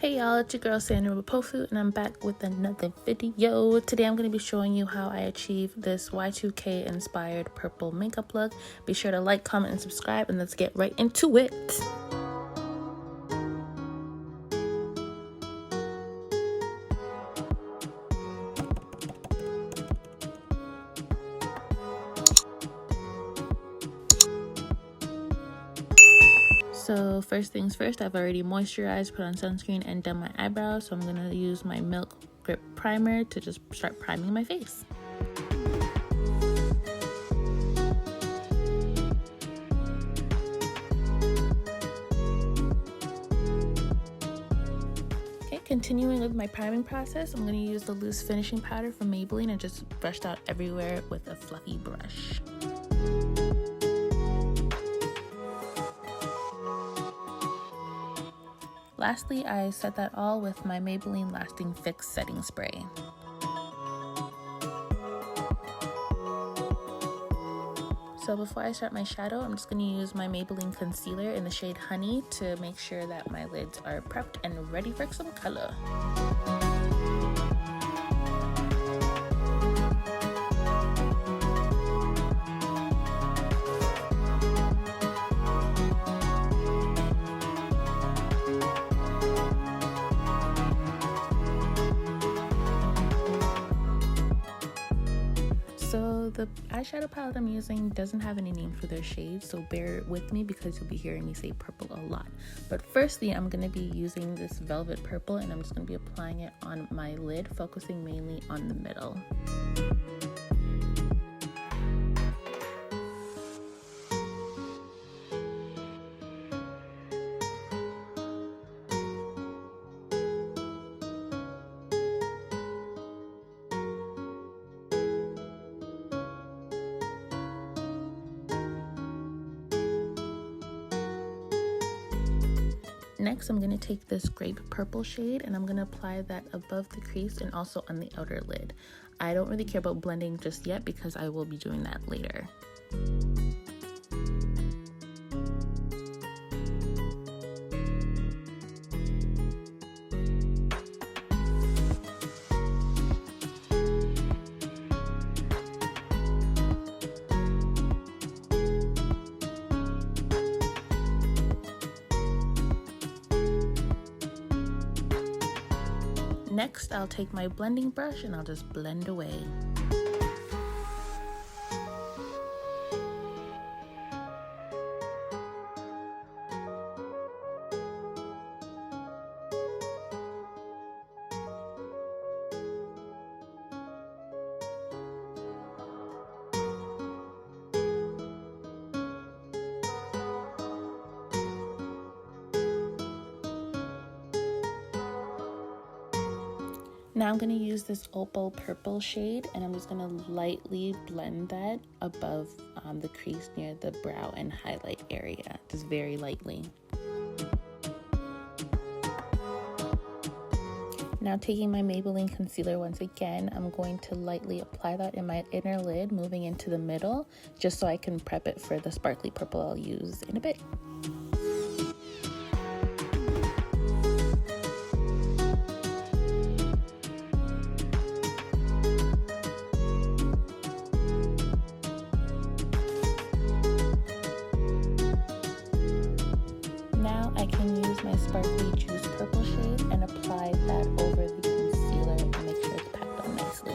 Hey y'all, it's your girl Sandra with Mpofu, and I'm back with another video. Today I'm going to be showing you how I achieved this Y2K inspired purple makeup look. Be sure to like, comment, and subscribe, and let's get right into it. So first things first, I've already moisturized, put on sunscreen, and done my eyebrows. So I'm going to use my Milk Grip Primer to just start priming my face. Okay, continuing with my priming process, I'm going to use the loose finishing powder from Maybelline and just brushed out everywhere with a fluffy brush. Lastly, I set that all with my Maybelline Lasting Fix Setting Spray. So before I start my shadow, I'm just going to use my Maybelline concealer in the shade Honey to make sure that my lids are prepped and ready for some color. So the eyeshadow palette I'm using doesn't have any name for their shades, so bear with me because you'll be hearing me say purple a lot. But firstly, I'm going to be using this velvet purple, and I'm just going to be applying it on my lid, focusing mainly on the middle. Next, I'm going to take this grape purple shade and I'm going to apply that above the crease and also on the outer lid. I don't really care about blending just yet because I will be doing that later. Next, I'll take my blending brush and I'll just blend away. Now I'm going to use this Opal purple shade and I'm just going to lightly blend that above the crease near the brow and highlight area, just very lightly. Now taking my Maybelline concealer once again, I'm going to lightly apply that in my inner lid, moving into the middle, just so I can prep it for the sparkly purple I'll use in a bit. I can use my sparkly juice purple shade and apply that over the concealer and make sure it's packed on nicely.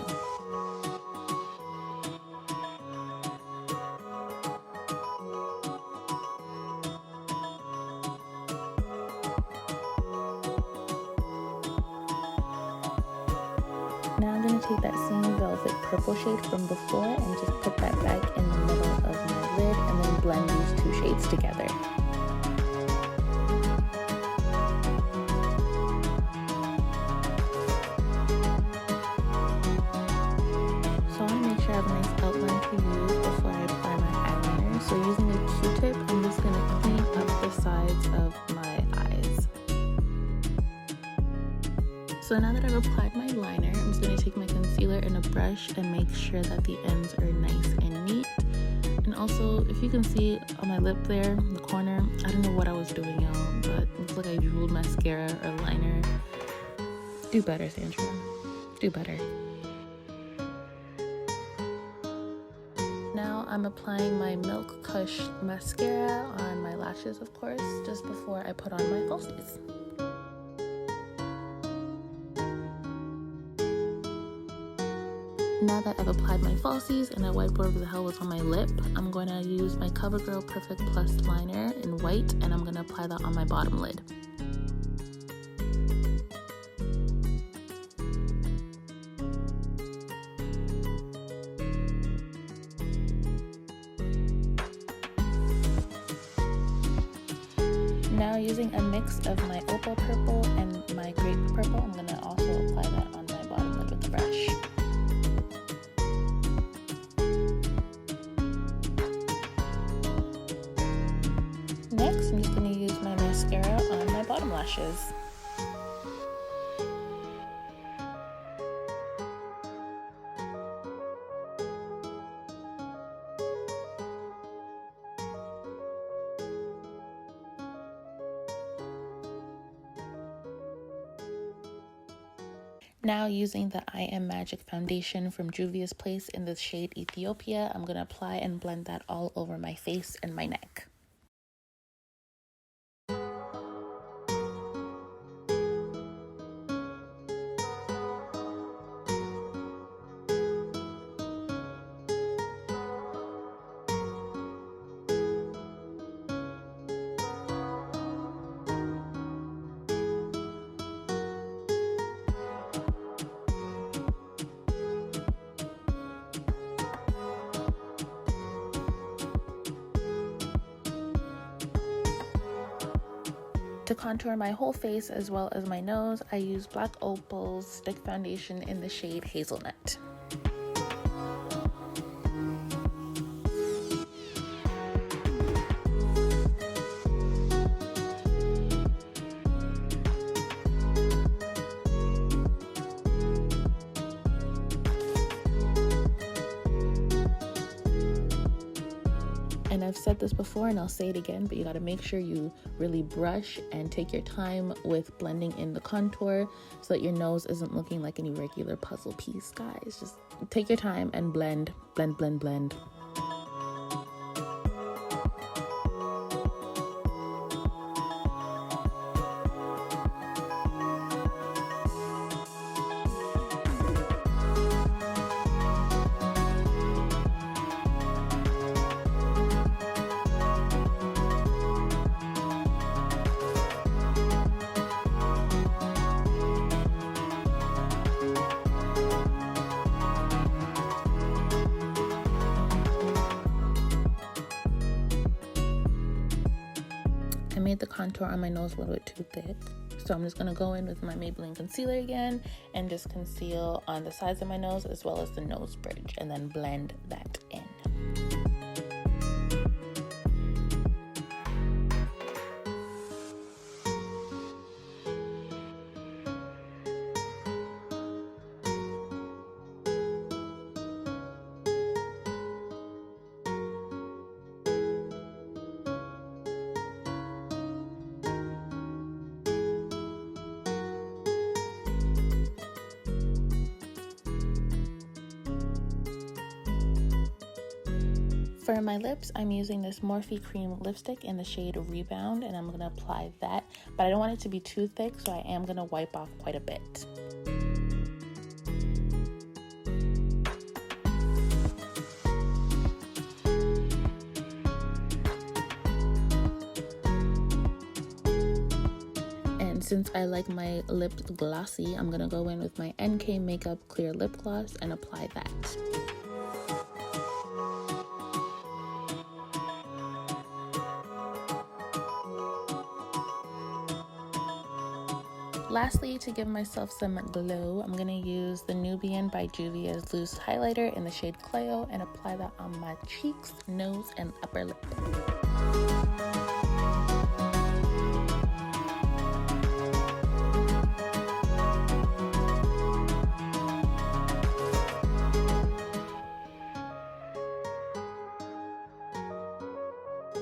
Now I'm going to take that same velvet purple shade from before and just put that back in the middle of my lid and then blend these two shades together. I have a nice outline to use before I apply my eyeliner. So using a Q-tip, I'm just going to clean up the sides of my eyes. So now that I've applied my liner, I'm just going to take my concealer and a brush and make sure that the ends are nice and neat. And also, if you can see on my lip there, in the corner, I don't know what I was doing, y'all, but it looks like I drooled mascara or liner Do better, Sandra. Do better. Now I'm applying my Milk Kush mascara on my lashes, of course, just before I put on my falsies. Now that I've applied my falsies and I wiped whatever the hell was on my lip, I'm going to use my Covergirl Perfect Plus liner in white, and I'm going to apply that on my bottom lid. Now using a mix of my Opal purple and my grape purple, I'm going to also apply that on my bottom lid with the brush. Next, I'm just going to use my mascara on my bottom lashes. Now using the I Am Magic foundation from Juvia's Place in the shade Ethiopia, I'm going to apply and blend that all over my face and my neck. To contour my whole face as well as my nose, I use Black Opal's stick foundation in the shade Hazelnut. And I've said this before and I'll say it again, but you gotta make sure you really brush and take your time with blending in the contour so that your nose isn't looking like any regular puzzle piece, guys. Just take your time and blend, blend, blend, blend. I made the contour on my nose a little bit too thick, so I'm just going to go in with my Maybelline concealer again and just conceal on the sides of my nose as well as the nose bridge, and then blend that in. For my lips, I'm using this Morphe cream lipstick in the shade Rebound, and I'm going to apply that, but I don't want it to be too thick, so I am going to wipe off quite a bit. And since I like my lips glossy, I'm going to go in with my NK Makeup Clear Lip Gloss and apply that. Lastly, to give myself some glow, I'm going to use the Nubian by Juvia's loose highlighter in the shade Cleo and apply that on my cheeks, nose, and upper lip.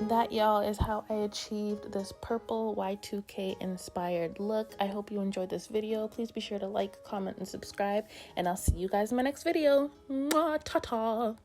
that, y'all, is how I achieved this purple Y2K inspired look. I hope you enjoyed this video. Please be sure to like, comment, and subscribe, and I'll see you guys in my next video. Mwah, ta-ta!